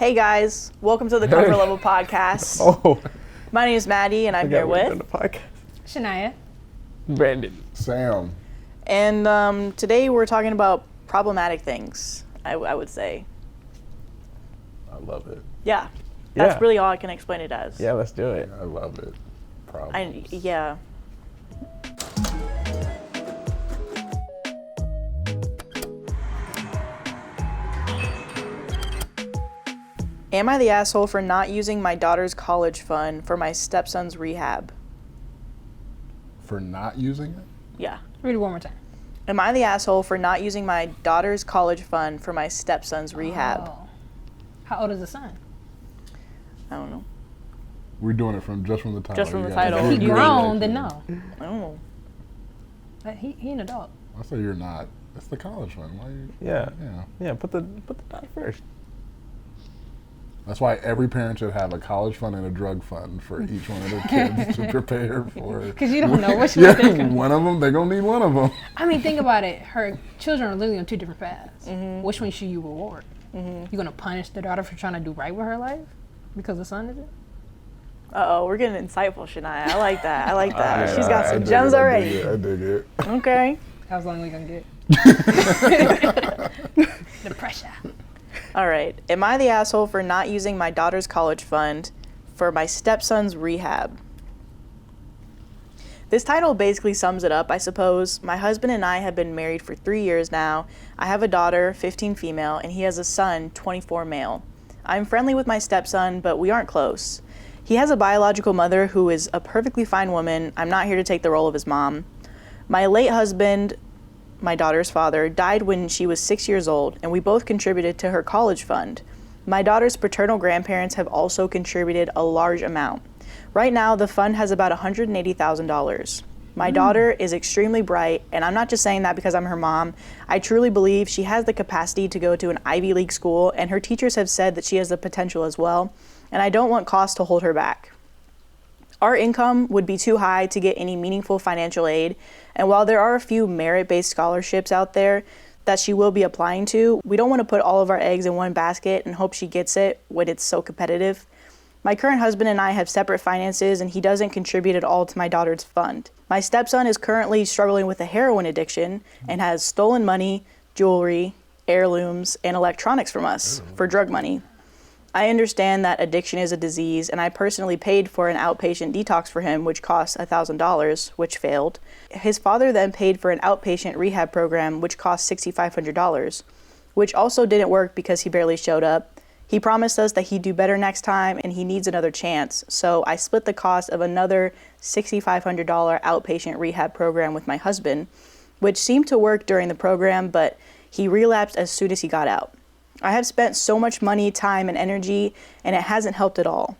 Hey guys, welcome to the Comfort Level Podcast. Oh, My name is Maddie and I'm here with... Shania. Brandon. Sam. And today we're talking about problematic things, I would say. I love it. Yeah, that's Yeah. really all I can explain it as. Yeah, let's do it. I love it. Problems. Yeah. Am I the asshole for not using my daughter's college fund for my stepson's rehab? For not using it? Yeah. Read it one more time. Am I the asshole for not using my daughter's college fund for my stepson's rehab? Oh. How old is the son? I don't know. We're doing it from the title. Just from the You title. gotta If do he it. grown, then no. I don't know. But he an adult. I say you're not. It's the college one. Why you? Yeah. Yeah. Put the dot first. That's why every parent should have a college fund and a drug fund for each one of their kids to prepare for. Because you don't know which one they're Yeah, one of them. They're gonna need one of them. I mean, think about it. Her children are literally on two different paths. Which one should you reward? You gonna punish the daughter for trying to do right with her life because the son isn't? Uh-oh, we're getting insightful, Shania. I like that. I like that. Yeah, She's got I some dig gems it, already. I dig it. Okay. How long are we gonna get? The pressure. All right. Am I the asshole for not using my daughter's college fund for my stepson's rehab? This title basically sums it up, I suppose. My husband and I have been married for 3 years now. I have a daughter, 15 female, and he has a son, 24 male. I'm friendly with my stepson, but we aren't close. He has a biological mother who is a perfectly fine woman. I'm not here to take the role of his mom. My late husband, my daughter's father, died when she was 6 years old, and we both contributed to her college fund. My daughter's paternal grandparents have also contributed a large amount. Right now, the fund has about $180,000. My daughter is extremely bright, and I'm not just saying that because I'm her mom. I truly believe she has the capacity to go to an Ivy League school, and her teachers have said that she has the potential as well, and I don't want costs to hold her back. Our income would be too high to get any meaningful financial aid, and while there are a few merit-based scholarships out there that she will be applying to, we don't want to put all of our eggs in one basket and hope she gets it when it's so competitive. My current husband and I have separate finances, and he doesn't contribute at all to my daughter's fund. My stepson is currently struggling with a heroin addiction and has stolen money, jewelry, heirlooms, and electronics from us for drug money. I understand that addiction is a disease, and I personally paid for an outpatient detox for him, which cost $1,000, which failed. His father then paid for an outpatient rehab program, which cost $6,500, which also didn't work because he barely showed up. He promised us that he'd do better next time, and he needs another chance, so I split the cost of another $6,500 outpatient rehab program with my husband, which seemed to work during the program, but he relapsed as soon as he got out. I have spent so much money, time, and energy, and it hasn't helped at all.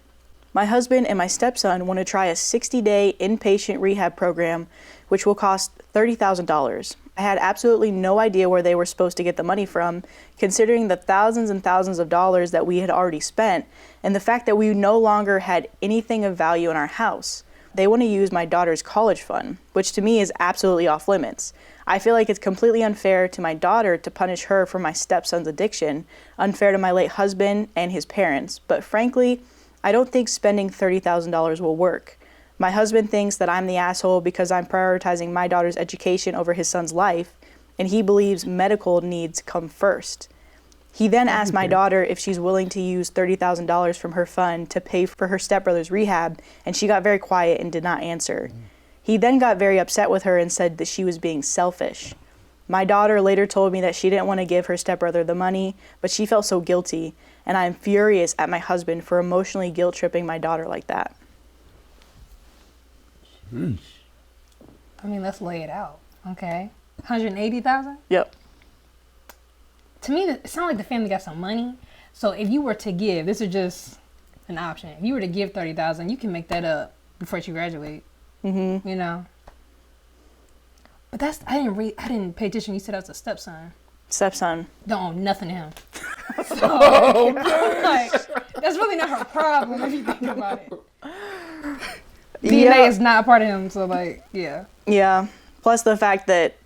My husband and my stepson want to try a 60-day inpatient rehab program, which will cost $30,000. I had absolutely no idea where they were supposed to get the money from, considering the thousands and thousands of dollars that we had already spent, and the fact that we no longer had anything of value in our house. They want to use my daughter's college fund, which to me is absolutely off limits. I feel like it's completely unfair to my daughter to punish her for my stepson's addiction, unfair to my late husband and his parents, but frankly, I don't think spending $30,000 will work. My husband thinks that I'm the asshole because I'm prioritizing my daughter's education over his son's life, and he believes medical needs come first. He then asked my daughter if she's willing to use $30,000 from her fund to pay for her stepbrother's rehab, and she got very quiet and did not answer. He then got very upset with her and said that she was being selfish. My daughter later told me that she didn't want to give her stepbrother the money, but she felt so guilty, and I'm furious at my husband for emotionally guilt-tripping my daughter like that. Sheesh. I mean, let's lay it out. Okay. 180,000? Yep. To me, it sounds like the family got some money. So if you were to give, this is just an option. If you were to give 30,000, you can make that up before you graduate. Mm-hmm. You know. But I didn't pay attention. You said that was a stepson. Stepson. Don't own nothing to him. So, like, that's really not her problem if you think about it. DNA is not a part of him, so like, yeah. Yeah. Plus the fact that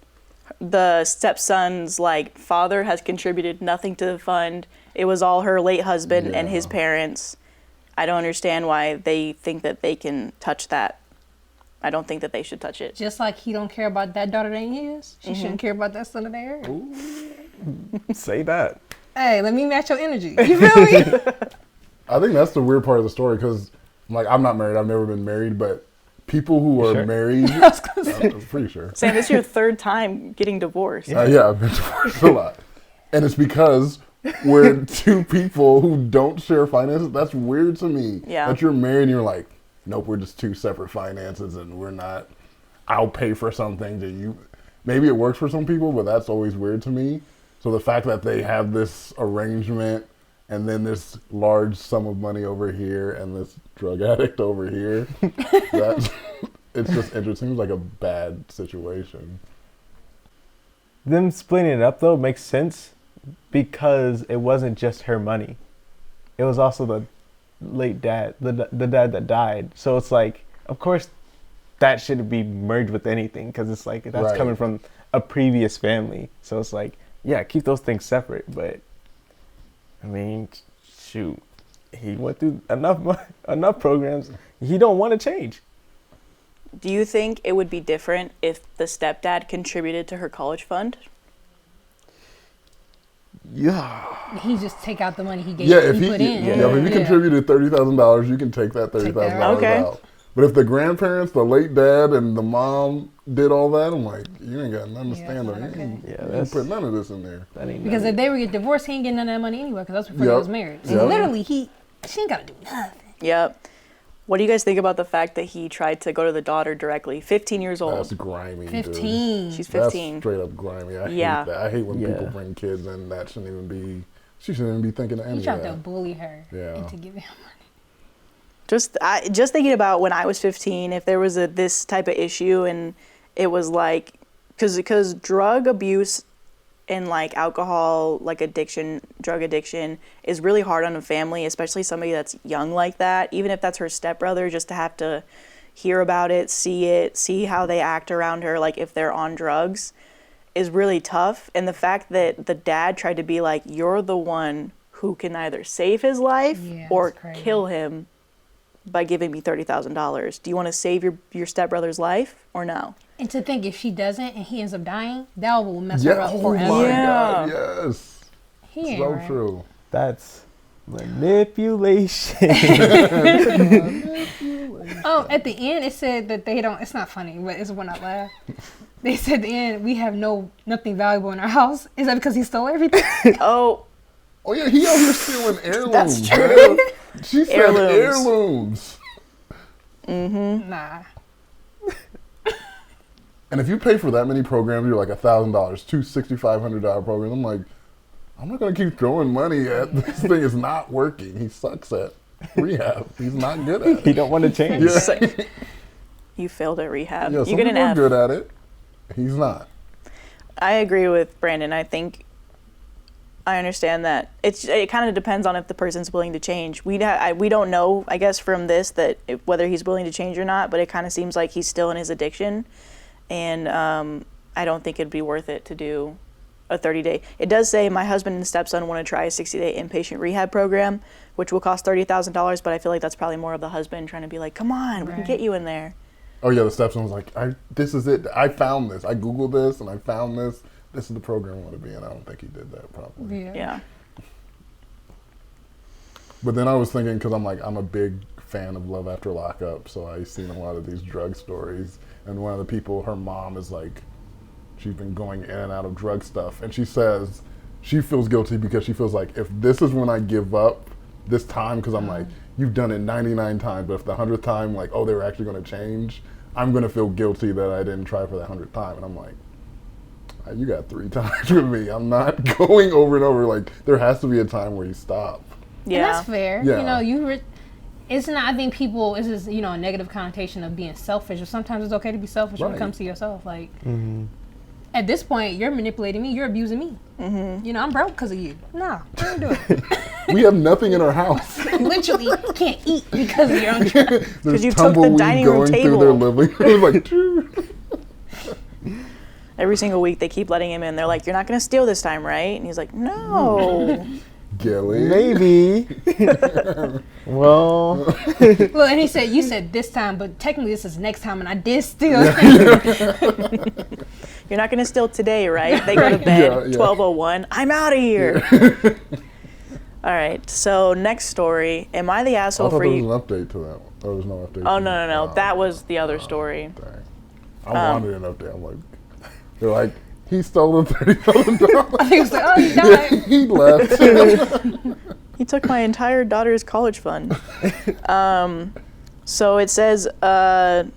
the stepson's like father has contributed nothing to the fund It was all her late husband and his Yeah. parents. I don't understand why they think that they can touch that. I don't think that they should touch it. Just like he don't care about that daughter that ain't his, she shouldn't care about that son of theirs. Say that. Hey, let me match your energy. You feel me? I think that's the weird part of the story because, like, I'm not married. I've never been married, but people who are Sure. married, I'm pretty sure. Sam, this is your third time getting divorced. Yeah, I've been divorced a lot, and it's because we're two people who don't share finances. That's weird to me. Yeah. That you're married and you're like, nope, we're just two separate finances, and we're not. I'll pay for something that you. Maybe it works for some people, but that's always weird to me. So the fact that they have this arrangement, and then this large sum of money over here, and this drug addict over here, that's it's just interesting. It's like a bad situation. Them splitting it up though makes sense because it wasn't just her money. It was also the late dad, the dad that died. So it's like, of course, that shouldn't be merged with anything because it's like that's Right. coming from a previous family. So it's like, yeah, keep those things separate. But I mean, shoot, he went through enough programs. He don't want to change. Do you think it would be different if the stepdad contributed to her college fund? Yeah. He just take out the money he gave. Yeah, if he put in. if he contributed $30,000, you can take that $30,000 Okay. out. But if the grandparents, the late dad, and the mom did all that, I'm like, you ain't got nothing to Yeah, stand that's on. not You okay. ain't- Yeah, you ain't that's put none of this in there. that ain't Because nothing. if they were get divorced, he ain't getting none of that money anyway. Because that's before Yep. they was married. So Yep. literally, she ain't got to do nothing. Yep. What do you guys think about the fact that he tried to go to the daughter directly? 15 years old. That's grimy, dude. 15. She's That's 15. straight up grimy. I Yeah. hate that. I hate when people Yeah. bring kids in that shouldn't even be. She shouldn't even be thinking of any He of tried to that. bully her Yeah. into giving him money. Just thinking about when I was 15, if there was this type of issue and it was like, because drug abuse and like alcohol, like addiction, drug addiction is really hard on a family, especially somebody that's young like that. Even if that's her stepbrother, just to have to hear about it, see how they act around her, like if they're on drugs, is really tough. And the fact that the dad tried to be like, you're the one who can either save his life Yeah, or that's crazy. kill him by giving me $30,000. Do you want to save your stepbrother's life or no? And to think if she doesn't and he ends up dying, that will mess Yeah. her up Oh forever. my Yeah. God. Yes. He ain't So right. true. That's manipulation. At the end, it said that they don't. It's not funny, but it's when I laugh. They said at the end, we have nothing valuable in our house. Is that because he stole everything? Oh, Oh yeah, he out here stealing heirlooms. That's true. Man. She said Heirlooms. heirlooms. Nah. And if you pay for that many programs, you're like $1,000, two $6,500 programs. I'm like, I'm not gonna keep throwing money at this thing. Is not working. He sucks at rehab. He's not good at He it. don't want to change. Yeah. it's like, you failed at rehab. Yeah, You some get an people are F. good at it. He's not. I agree with Brandon. I think I understand that it kind of depends on if the person's willing to change. We don't know, I guess, from this whether he's willing to change or not. But it kind of seems like he's still in his addiction, and I don't think it'd be worth it to do a 30-day. It does say my husband and stepson want to try a 60-day inpatient rehab program, which will cost $30,000. But I feel like that's probably more of the husband trying to be like, come on, we can Right. get you in there. Oh yeah, the stepson was like, this is it. I found this. I Googled this and I found this. This is the program I want to be in. I don't think he did that properly. Yeah. But then I was thinking, because I'm a big fan of Love After Lockup, so I've seen a lot of these drug stories. And one of the people, her mom is like, she's been going in and out of drug stuff. And she says she feels guilty because she feels like if this is when I give up this time, because I'm like, you've done it 99 times, but if the 100th time, like, oh, they're actually going to change, I'm going to feel guilty that I didn't try for that 100th time. And I'm like, you got 3 times with me. I'm not going over and over. Like, there has to be a time where you stop. And Yeah. that's fair. Yeah. You know, it's not, I think people, it's just, a negative connotation of being selfish. Or sometimes it's okay to be selfish when it Right. comes to yourself. Like, at this point, you're manipulating me. You're abusing me. Mm-hmm. I'm broke because of you. No, I don't do it. We have nothing in our house. Literally, you can't eat because you're on drugs. There's you took the tumbleweed dining room going through their table. living room. Like, Every single week they keep letting him in. They're like, you're not going to steal this time, right? And he's like, no. Gilly. Maybe. Well, Well, and he said, you said this time, but technically this is next time, and I did steal. You're not going to steal today, right? They go to bed, 12:01. I'm out of here. All right, so next story. Am I the I asshole thought for there was you? an update to that one. Oh, there's no update. Oh, to no. that? That was the other story. Dang. I wanted an update. I'm like, they're like, he stole the $30,000. He was like, oh, he died. He left. He took my entire daughter's college fund. So it says, OP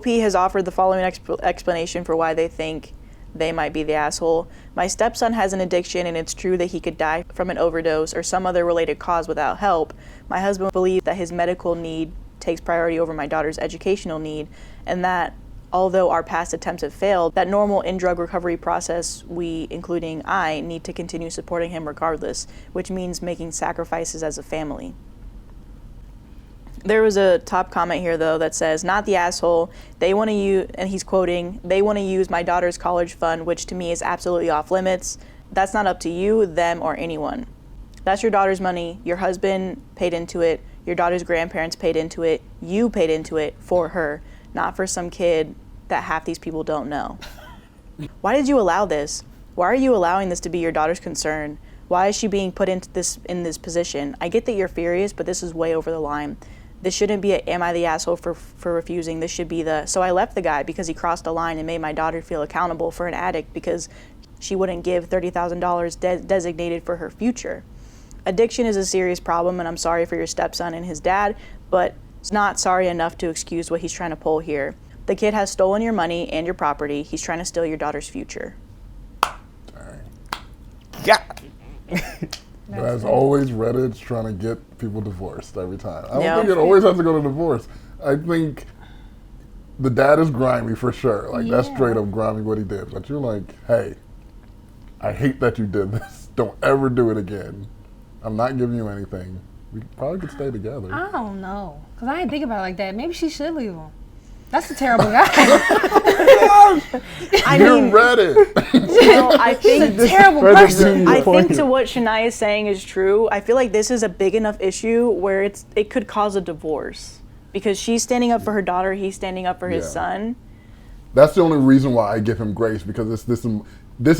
has offered the following explanation for why they think they might be the asshole. My stepson has an addiction, and it's true that he could die from an overdose or some other related cause without help. My husband believes that his medical need takes priority over my daughter's educational need, and that although our past attempts have failed, that normal in-drug recovery process, we, including I, need to continue supporting him regardless, which means making sacrifices as a family. There was a top comment here, though, that says, not the asshole. They want to use, and he's quoting, they want to use my daughter's college fund, which to me is absolutely off limits. That's not up to you, them, or anyone. That's your daughter's money. Your husband paid into it. Your daughter's grandparents paid into it. You paid into it for her, not for some kid that half these people don't know. Why did you allow this? Why are you allowing this to be your daughter's concern? Why is she being put into in this position? I get that you're furious, but this is way over the line. This shouldn't be a, am I the asshole for refusing? This should be the, so I left the guy because he crossed a line and made my daughter feel accountable for an addict because she wouldn't give $30,000 designated for her future. Addiction is a serious problem, and I'm sorry for your stepson and his dad, but it's not sorry enough to excuse what he's trying to pull here. The kid has stolen your money and your property. He's trying to steal your daughter's future. yeah. But as always, Reddit's trying to get people divorced every time. I don't Yeah. think it always has to go to divorce. I think the dad is grimy for sure. Like, that's straight up grimy what he did. But you're like, hey, I hate that you did this. Don't ever do it again. I'm not giving you anything. We probably could stay together. I don't know, because I didn't think about it like that. Maybe she should leave him. That's a terrible guy. I You're mean, Reddit. you know, I He's think a terrible further person. to- I point. think to what Shania is saying is true. I feel like this is a big enough issue where it could cause a divorce because she's standing up for her daughter, he's standing up for his Yeah. son. That's the only reason why I give him grace, because this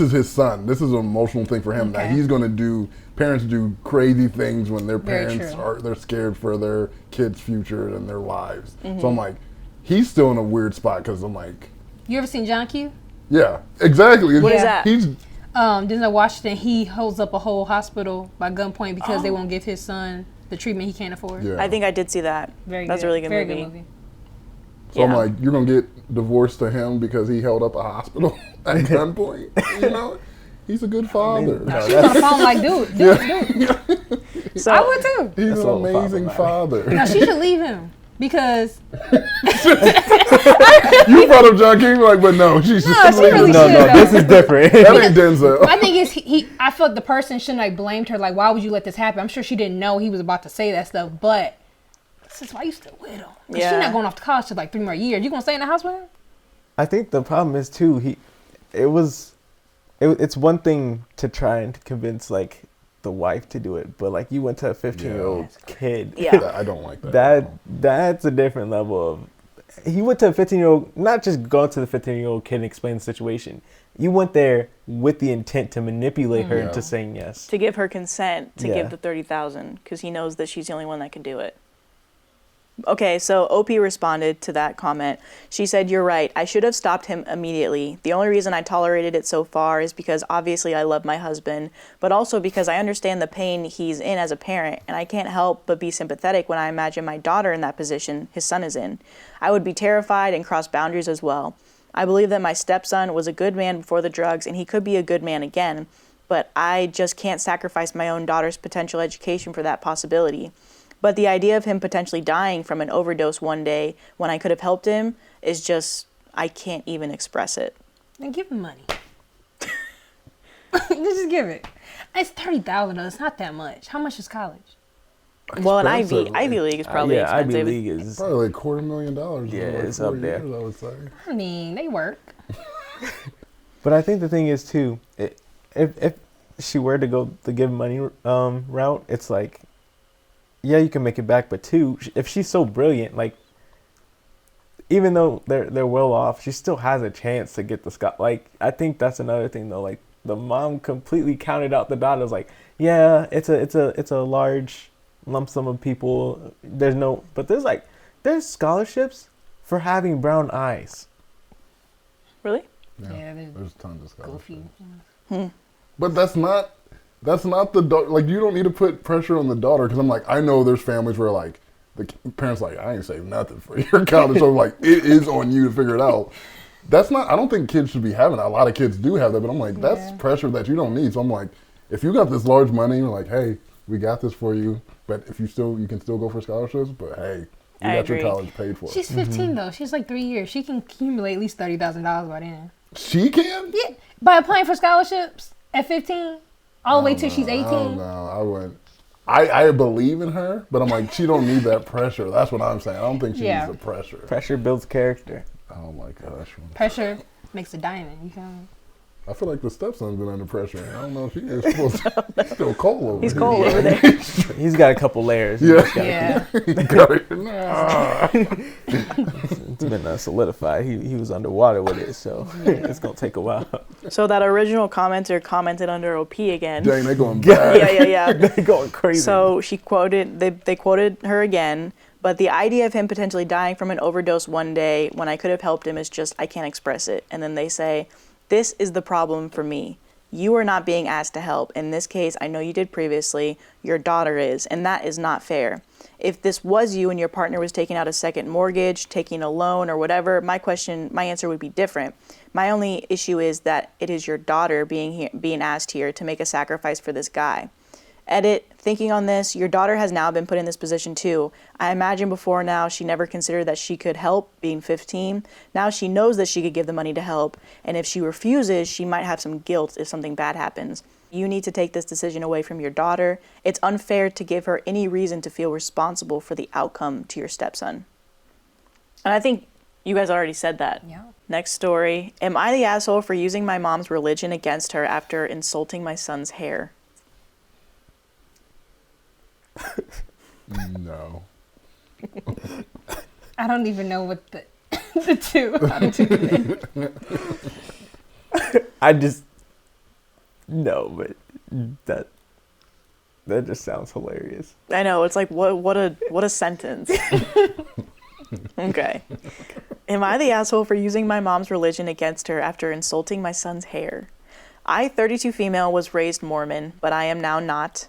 is his son. This is an emotional thing for him that Okay. he's going to do. Parents do crazy things when their Very parents true. they're scared for their kids' future and their lives. Mm-hmm. So I'm like, he's still in a weird spot because I'm like, You ever seen John Q? yeah, exactly. What is Yeah. that? He's Denzel Washington, he holds up a whole hospital by gunpoint because they won't give his son the treatment he can't afford. yeah. I think I did see that. Very That's good. a really good Very movie. good movie. So I'm Yeah. like, you're gonna get divorced to him because he held up a hospital at gunpoint. You know, he's a good father. She's on the phone like, dude. So I would too. He's That's an a little amazing problematic. father. Now she should leave him because You brought up John King, like, but no, she's No, just she really No, should, no, though. this is different. that ain't Denzel. I think it's I feel like the person shouldn't like blamed her. Like, why would you let this happen? I'm sure she didn't know he was about to say that stuff, but this is why you still with him. 'Cause Yeah. she's not going off to college till like 3 more years. You gonna stay in the house with him? I think the problem is too. It's one thing to try and convince like the wife to do it, but like you went to a 15-year-old kid. Yeah. I don't like that. That's a different level of. He went to a 15-year-old, not just going to the 15-year-old kid and explain the situation. You went there with the intent to manipulate her Yeah. into saying yes. to give her consent to Yeah. give the $30,000 because he knows that she's the only one that can do it. Okay, so OP responded to that comment. She said, "You're right. I should have stopped him immediately. The only reason I tolerated it so far is because obviously I love my husband, but also because I understand the pain he's in as a parent, and I can't help but be sympathetic when I imagine my daughter in that position his son is in. I would be terrified and cross boundaries as well. I believe that my stepson was a good man before the drugs, and he could be a good man again, but I just can't sacrifice my own daughter's potential education for that possibility. But the idea of him potentially dying from an overdose one day when I could have helped him is just, I can't even express it." Then give him money. Just give it. It's $30,000 though. It's not that much. How much is college? Well, an Expensive. Ivy League is probably yeah, Ivy expensive. League is. Probably like $250,000. Yeah, in like it's 4 up there. years, I would say. I mean, they work. But I think the thing is too, if she were to go the give money route, it's like, yeah, you can make it back, but two, if she's so brilliant, like, even though they're well off, she still has a chance to get the Scott. Like, I think that's another thing though. Like, the mom completely counted out the daughter. Was like, yeah, it's a large lump sum of people. There's scholarships for having brown eyes. Really? Yeah, there's tons of scholarships. goofy. But that's not the like, you don't need to put pressure on the daughter, because I'm like, I know there's families where like the parents like, I ain't saved nothing for your college, so like it is on you to figure it out. That's not, I don't think kids should be having that. A lot of kids do have that, but I'm like, that's pressure that you don't need. So I'm like, if you got this large money, you're like, hey, we got this for you, but if you can still go for scholarships, but hey, you got your college paid for. She's 15 though. She's like 3 years. She can accumulate at least $30,000 by then. She can? Yeah, by applying for scholarships at 15, all the way till she's 18. I don't know. I wouldn't. I believe in her, but I'm like, she don't need that pressure. That's what I'm saying. I don't think she needs the pressure. Pressure builds character. Oh my gosh. Pressure makes a diamond. You feel me? I feel like the stepson's been under pressure. I don't know if he is supposed to. He's still cold over He's here. cold over there. He's got a couple layers. Yeah. It's been solidified. He was underwater with it, so it's gonna take a while. So that original commenter commented under OP again. Dang, they going back. Yeah. They're going crazy. So she quoted, they quoted her again, but the idea of him potentially dying from an overdose one day when I could have helped him is just, I can't express it. And then they say, this is the problem for me. You are not being asked to help. In this case, I know you did previously. Your daughter is, and that is not fair. If this was you and your partner was taking out a second mortgage, taking a loan or whatever, my answer would be different. My only issue is that it is your daughter being asked here to make a sacrifice for this guy. Edit, thinking on this, your daughter has now been put in this position too. I imagine before now she never considered that she could help, being 15. Now she knows that she could give the money to help, and if she refuses, she might have some guilt if something bad happens. You need to take this decision away from your daughter. It's unfair to give her any reason to feel responsible for the outcome to your stepson. And I think you guys already said that. Yeah. Next story. Am I the asshole for using my mom's religion against her after insulting my son's hair? No. I don't even know what the two. How did you do that? I just no, but that just sounds hilarious. I know, it's like what a sentence. Okay. Am I the asshole for using my mom's religion against her after insulting my son's hair? I, 32 female, was raised Mormon, but I am now not.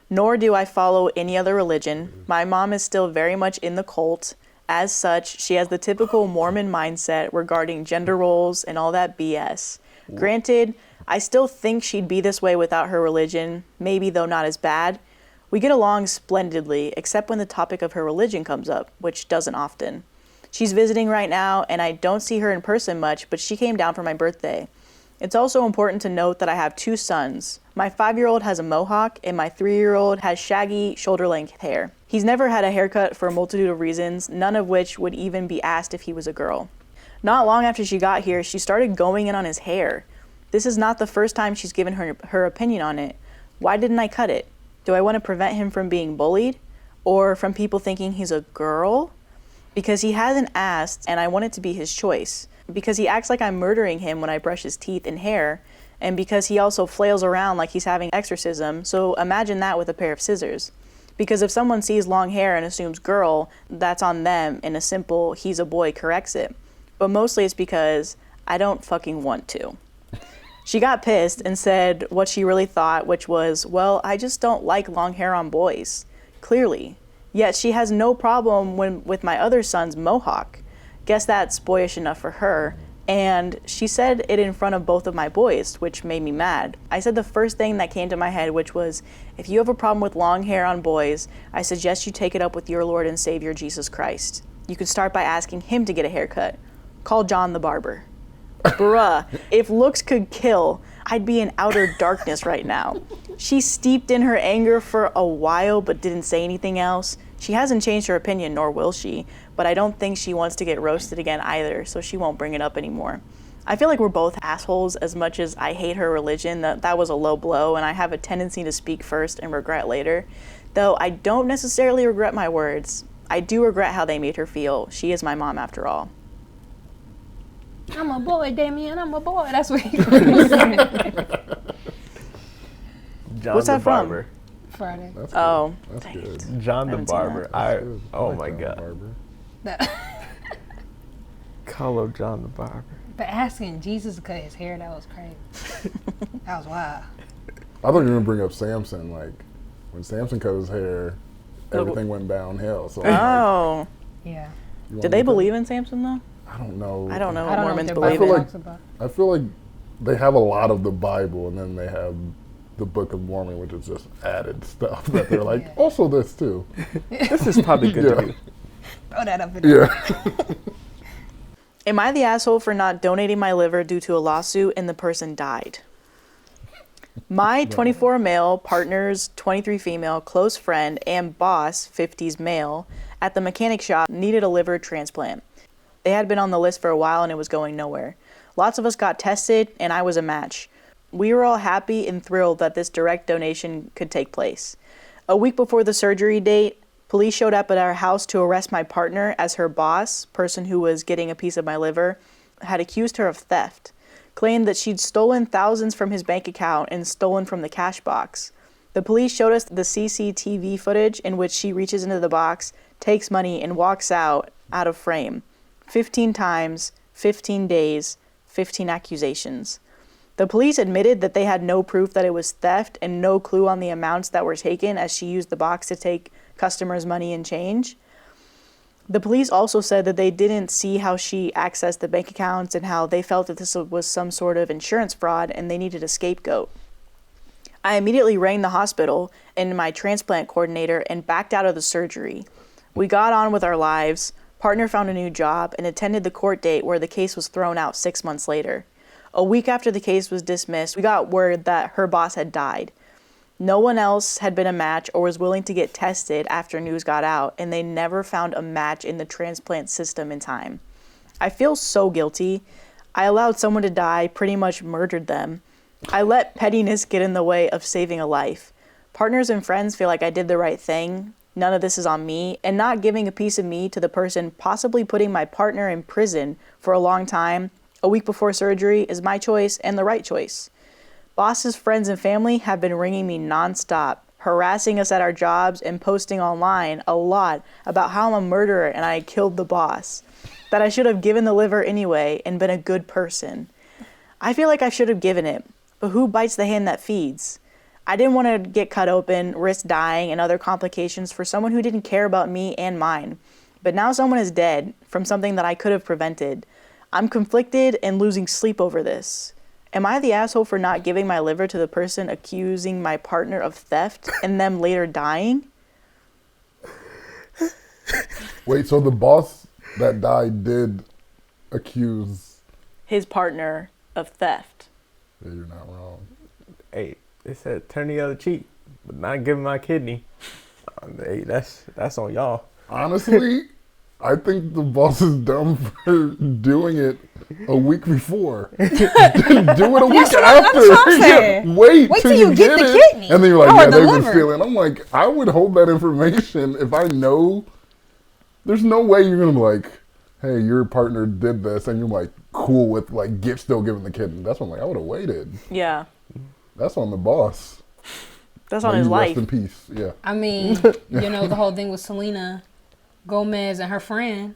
Nor do I follow any other religion. My mom is still very much in the cult. As such, she has the typical Mormon mindset regarding gender roles and all that BS. Granted, I still think she'd be this way without her religion, maybe though not as bad. We get along splendidly, except when the topic of her religion comes up, which doesn't often. She's visiting right now, and I don't see her in person much, but she came down for my birthday. It's also important to note that I have 2 sons. My 5-year-old has a mohawk, and my 3-year-old has shaggy, shoulder-length hair. He's never had a haircut for a multitude of reasons, none of which would even be asked if he was a girl. Not long after she got here, she started going in on his hair. This is not the first time she's given her opinion on it. Why didn't I cut it? Do I want to prevent him from being bullied? Or from people thinking he's a girl? Because he hasn't asked, and I want it to be his choice. Because he acts like I'm murdering him when I brush his teeth and hair, and because he also flails around like he's having exorcism, so imagine that with a pair of scissors. Because if someone sees long hair and assumes girl, that's on them, and a simple he's a boy corrects it. But mostly it's because I don't fucking want to. She got pissed and said what she really thought, which was, well, I just don't like long hair on boys. Clearly. Yet she has no problem with my other son's mohawk. Guess that's boyish enough for her. And she said it in front of both of my boys, which made me mad. I said the first thing that came to my head, which was, if you have a problem with long hair on boys, I suggest you take it up with your Lord and Savior, Jesus Christ. You could start by asking him to get a haircut. Call John the barber. Bruh, if looks could kill, I'd be in outer darkness right now. She steeped in her anger for a while, but didn't say anything else. She hasn't changed her opinion, nor will she, but I don't think she wants to get roasted again either, so she won't bring it up anymore. I feel like we're both assholes. As much as I hate her religion, that was a low blow, and I have a tendency to speak first and regret later. Though I don't necessarily regret my words. I do regret how they made her feel. She is my mom after all. I'm a boy, Damien. I'm a boy. That's what he John What's the that from? Barber. Friday. That's good. Oh, That's dang good. it. John the haven't seen Barber. That's good. I Oh like my John god. Barber. Call up John the Barber. But asking Jesus to cut his hair, that was crazy. That was wild. I thought you were gonna bring up Samson. Like when Samson cut his hair, everything went downhill. So I'm like, Oh. Yeah. you want Did me they to- believe in Samson, though? I don't know. I don't know I what don't Mormons know what their believe Bible in. like- talks about. I feel like they have a lot of the Bible, and then they have the Book of Mormon, which is just added stuff that they're like, Yeah. also this too. This is probably good to Yeah. do. Throw that up in there. Yeah. Am I the asshole for not donating my liver due to a lawsuit and the person died? My 24 male partner's 23 female close friend and boss, 50s male, at the mechanic shop needed a liver transplant. They had been on the list for a while and it was going nowhere. Lots of us got tested and I was a match. We were all happy and thrilled that this direct donation could take place. A week before the surgery date, police showed up at our house to arrest my partner as her boss, person who was getting a piece of my liver, had accused her of theft, claimed that she'd stolen thousands from his bank account and stolen from the cash box. The police showed us the CCTV footage in which she reaches into the box, takes money, and walks out of frame. 15 times, 15 days, 15 accusations. The police admitted that they had no proof that it was theft and no clue on the amounts that were taken as she used the box to take customers' money and change. The police also said that they didn't see how she accessed the bank accounts and how they felt that this was some sort of insurance fraud and they needed a scapegoat. I immediately rang the hospital and my transplant coordinator and backed out of the surgery. We got on with our lives, partner found a new job, and attended the court date where the case was thrown out 6 months later. A week after the case was dismissed, we got word that her boss had died. No one else had been a match or was willing to get tested after news got out, and they never found a match in the transplant system in time. I feel so guilty. I allowed someone to die, pretty much murdered them. I let pettiness get in the way of saving a life. Partners and friends feel like I did the right thing. None of this is on me, and not giving a piece of me to the person possibly putting my partner in prison for a long time, a week before surgery, is my choice and the right choice. Boss's friends and family have been ringing me nonstop, harassing us at our jobs and posting online a lot about how I'm a murderer and I killed the boss, that I should have given the liver anyway and been a good person. I feel like I should have given it, but who bites the hand that feeds? I didn't want to get cut open, risk dying and other complications for someone who didn't care about me and mine. But now someone is dead from something that I could have prevented. I'm conflicted and losing sleep over this. Am I the asshole for not giving my liver to the person accusing my partner of theft and them later dying? Wait, so the boss that died did accuse. His partner of theft. Yeah, you're not wrong. Hey, they said turn the other cheek, but not give my kidney. Hey, that's on y'all. Honestly, I think the boss is dumb for doing it a week before. Do it a week after. that's what I'm saying. Yeah, wait Wait till till you you get the it. kidney. And then you're like, Or yeah, the they've been liver. feeling. I'm like, I would hold that information if I know. There's no way you're gonna be like, hey, your partner did this, and you're like cool with like still giving the kidney. That's when I'm like, I would have waited. Yeah, That's on the boss. that's May on his you life. Rest in peace. Yeah. I mean, you know, the whole thing with Selena Gomez and her friend.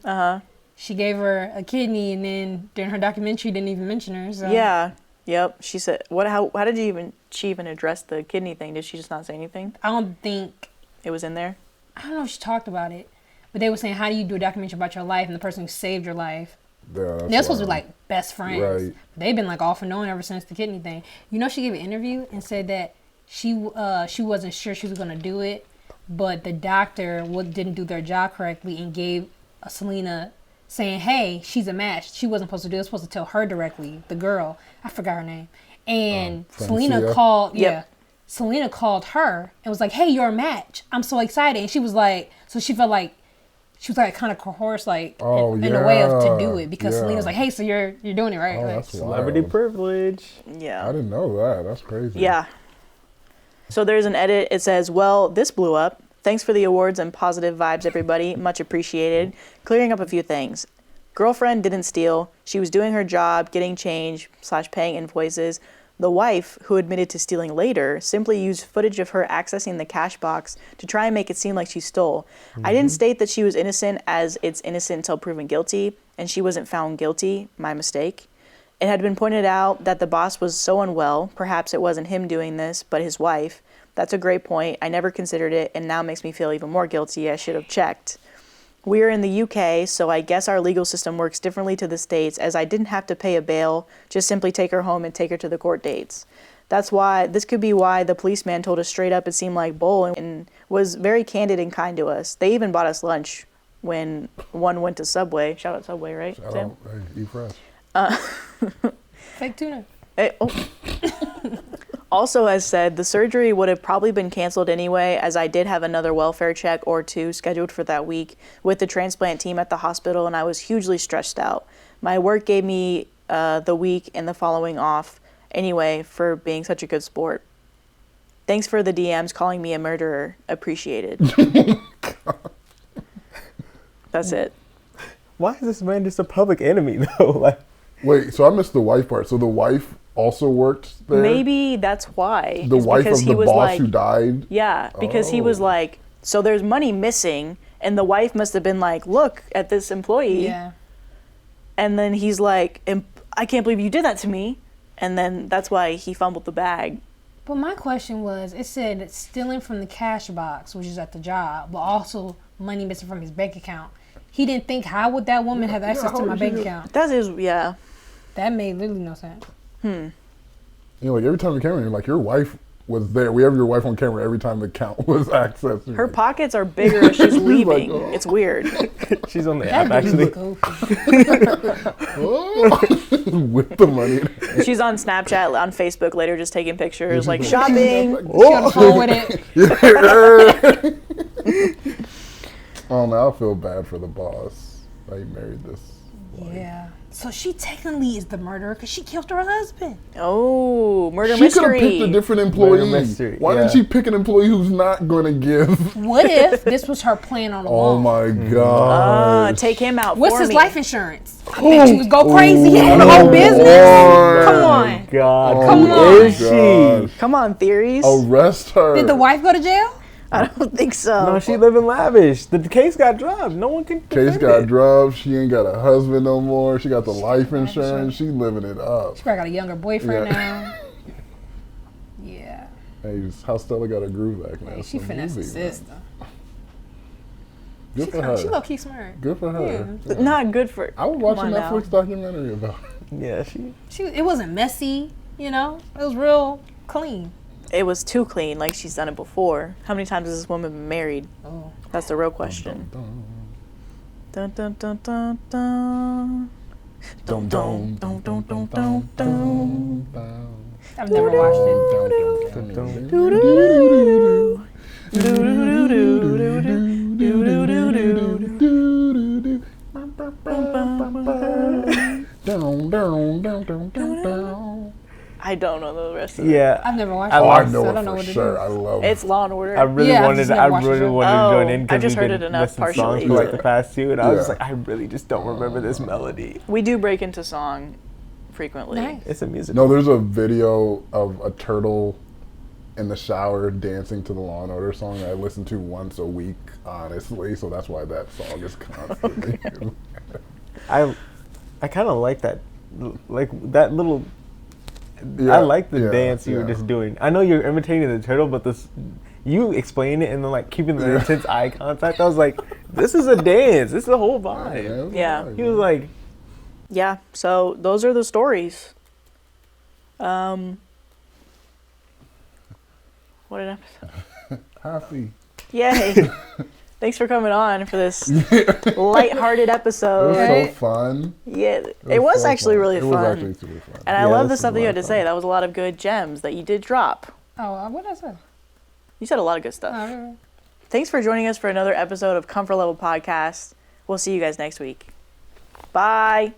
She gave her a kidney, and then during her documentary, didn't even mention her. So. Yeah, yep. She said, "What? How did she even address the kidney thing? Did she just not say anything? I don't think, It was in there." I don't know if she talked about it, but they were saying, how do you do a documentary about your life and the person who saved your life? Yeah, They're supposed to be like best friends. Right. They've been like off and on ever since the kidney thing. You know, she gave an interview and said that she wasn't sure she was going to do it, but the doctor didn't do their job correctly and gave Selena saying, hey, she's a match. She wasn't supposed to do it. It was supposed to tell her directly, the girl. I forgot her name. And Selena Francia? called, Yep. Selena called her and was like, hey, you're a match. I'm so excited. And she was like, so she felt like she was like kind of coerced, like Oh, in a way of to yeah, do it because yeah. Selena's like, hey, so you're doing it right? Oh, Like, that's Celebrity wild. privilege. Yeah. I didn't know that. That's crazy. Yeah. So there's an edit. It says, well, this blew up. Thanks for the awards and positive vibes, everybody. Much appreciated. Clearing up a few things. Girlfriend didn't steal. She was doing her job, getting change / paying invoices. The wife, who admitted to stealing later, simply used footage of her accessing the cash box to try and make it seem like she stole. I didn't state that she was innocent, as it's innocent until proven guilty, and she wasn't found guilty. My mistake. It had been pointed out that the boss was so unwell, perhaps it wasn't him doing this, but his wife. That's a great point. I never considered it, and now makes me feel even more guilty. I should have checked. We're in the UK, so I guess our legal system works differently to the States, as I didn't have to pay a bail, just simply take her home and take her to the court dates. This could be why the policeman told us straight up it seemed like bull and was very candid and kind to us. They even bought us lunch when one went to Subway. Shout out Subway, right? Shout Sam? out, hey, eat fresh. fake tuna. Also, as said, the surgery would have probably been canceled anyway, as I did have another welfare check or two scheduled for that week with the transplant team at the hospital, and I was hugely stressed out. My work gave me the week and the following off anyway for being such a good sport. Thanks for the DMs calling me a murderer. Appreciated. That's it. Why is this man just a public enemy though? Like, Wait, so I missed the wife part. So the wife also worked there? Maybe that's why. The It's wife because of he the was boss like, who died? yeah, because he was Oh. like, so there's money missing, and the wife must have been like, look at this employee. Yeah. And then he's like, I can't believe you did that to me. And then that's why he fumbled the bag. But my question was, it said it's stealing from the cash box, which is at the job, but also money missing from his bank account. He didn't think, how would that woman have access to how my would she bank do- account? That is, yeah. That made literally no sense. You know, like every time the camera, you're like, your wife was there. We have your wife on camera every time the account was accessed. Her pockets are bigger as she's leaving. oh. It's weird. she's on the That app dude was actually. goofy. With the money. She's on Snapchat, on Facebook later, just taking pictures, like shopping. She on the phone with it. Oh, now I feel bad for the boss. I married this. Yeah. So she technically is the murderer because she killed her husband. Oh, murder She could have picked a mystery. different employee. Murder mystery, Why yeah. didn't she pick an employee who's not going to give? What if this was her plan on the Oh long? my God. Take him out What's for his me. life insurance? I bet you was go crazy. He owned the whole business. Lord. Come on. God, Come who on. is she? Come on, theories. Arrest her. Did the wife go to jail? I don't think so. No, she living lavish. The case got dropped. No one can. Case defend got it. dropped. She ain't got a husband no more. She got the life insurance. She living it up. She probably got a younger boyfriend Yeah. now. Yeah. Hey, how Stella got her groove back now. Hey, she finessed the system. Good for her. She low key smart. Good for her. Yeah. Not good for. I would watch a Come on Netflix documentary about it. Yeah, she. It wasn't messy, you know. It was real clean. It was too clean, like she's done it before. How many times has this woman been married? Oh. That's the real question. Dun dun dun dun dun. Dun dun dun dun dun dun dun. I've never watched it. I don't know the rest of it. Yeah, I've never watched I it. Oh, I so know I it don't know for what it sure. is. I love It's Law and Order. I really Yeah, I've wanted. just I never watched really it. wanted to join in I because just we've heard been it enough listening to songs partially. for like the past two, and I was Yeah. just like, I really just don't remember this melody. We do break into song frequently. Nice. It's a music. No, there's a video of a turtle in the shower dancing to the Law and Order song that I listen to once a week, honestly. So that's why that song is constantly. I kind of like that, like that little. Yeah, I like the yeah, dance you were yeah. just doing. I know you're imitating the turtle, but this, you explain it and then like keeping the intense eye contact. I was like, this is a dance. This is a whole vibe. Yeah. He was like, Yeah, so those are the stories. What an episode. Happy. Yay. Thanks for coming on for this lighthearted It episode. was Right. so fun. Yeah, it was so actually fun. really It fun. was actually super fun. And I Yeah, love the this is stuff a that you lot had to of say. fun. That was a lot of good gems that you did drop. Oh, what did I say? You said a lot of good stuff. Oh, really? Thanks for joining us for another episode of Comfort Level Podcast. We'll see you guys next week. Bye.